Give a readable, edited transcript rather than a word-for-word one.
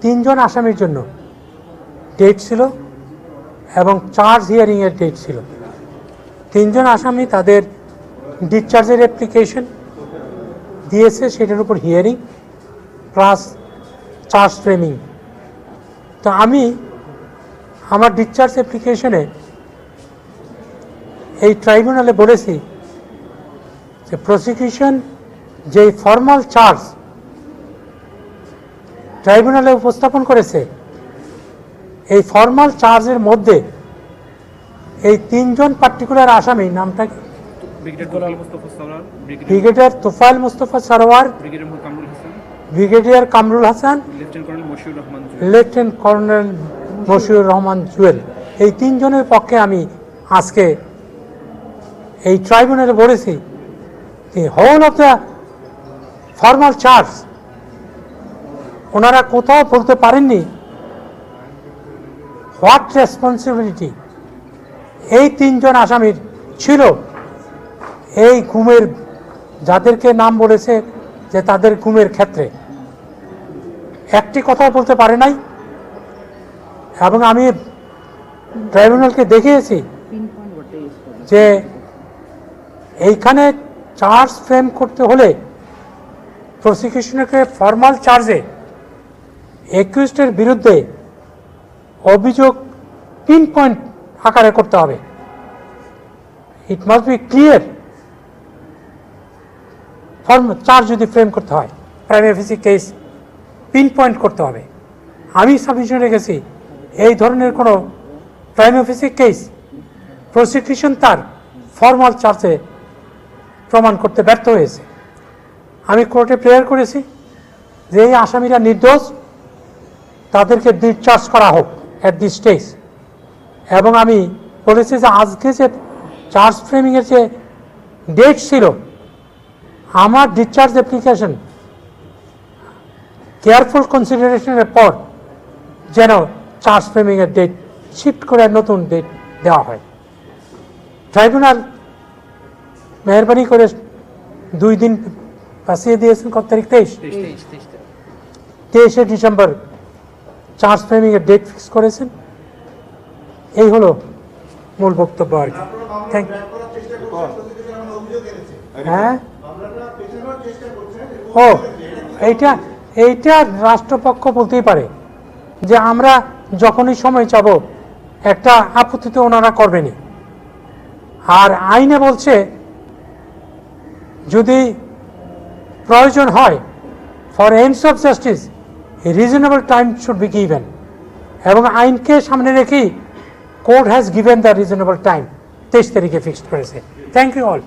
তিনজন আসামির জন্য ডেট ছিল এবং চার্জ হিয়ারিংয়ের ডেট ছিল। তিনজন আসামি তাদের ডিসচার্জের অ্যাপ্লিকেশন দিয়েছে, সেটার উপর হিয়ারিং প্লাস চার্জ ফ্রেমিং। তো আমি আমার ডিসচার্জ অ্যাপ্লিকেশনে এই ট্রাইব্যুনালে বলেছি যে প্রসিকিউশন যেই ফর্মাল চার্জ ট্রাইব্যুনালে উপস্থাপন করেছে, এই ফর্মাল চার্জের মধ্যে এই তিনজন পার্টিকুলার আসামি, নামটা কি? Brigadier Tofayel Mustafa Sarwar, brigadier Kamrul Hasan, lieutenant colonel Moshiur Rahman Jewel, এই তিনজনের পক্ষে আমি আজকে এই ট্রাইব্যুনালে বলেছি যে whole of the formal charge ওনারা কোথাও বলতে পারেননি হোয়াট রেসপন্সিবিলিটি এই তিনজন আসামির ছিল এই গুমের, যাদেরকে নাম বলেছে যে তাদের গুমের ক্ষেত্রে একটি কথাও বলতে পারে নাই। এবং আমি ট্রাইব্যুনালকে দেখিয়েছি যে এইখানে চার্জ ফ্রেম করতে হলে প্রসিকিউশনকে ফর্মাল চার্জে অ্যাকিউজডের বিরুদ্ধে অভিযোগ পিন পয়েন্ট আকারে করতে হবে। It must be clear charge যদি ফ্রেম করতে হয়, প্রাইমা ফেসি কেস পিন পয়েন্ট করতে হবে। আমি সাবমিশন রেখেছি এই ধরনের কোনো প্রাইমা ফেসি কেস প্রসিকিউশন তার ফর্মাল চার্জে প্রমাণ করতে ব্যর্থ হয়েছে। আমি কোর্টে প্রেয়ার করেছি যে এই আসামিরা নির্দোষ, তাদেরকে ডিসচার্জ করা হোক অ্যাট দিস স্টেজ। এবং আমি বলেছি যে আজকে যে চার্জ ফ্রেমিংয়ের যে ডেট ছিল, আমার ডিসচার্জ অ্যাপ্লিকেশন কেয়ারফুল কনসিডারেশনের পর যেন চার্জ ফ্রেমিংয়ের ডেট শিফট করে নতুন ডেট দেওয়া হয়। ট্রাইব্যুনাল মেহরবানি করে 2 দিন পাশিয়ে দিয়েছেন। কত তারিখ? 23শে ডিসেম্বর চার্জ ফ্রেমিংয়ের ডেট ফিক্স করেছেন। এই হলো মূল বক্তব্য আর কি। Thank you. হ্যাঁ, ও এইটা রাষ্ট্রপক্ষ বলতেই পারে যে আমরা যখনই সময় চাব একটা আপত্তি তো ওনারা করবেনি। আর আইনে বলছে যদি প্রয়োজন হয় for ends of justice reasonable time should be given, এবং আইনকে সামনে রেখেই court has given the reasonable time 23 তারিখে ফিক্সড করেছে। Thank you all.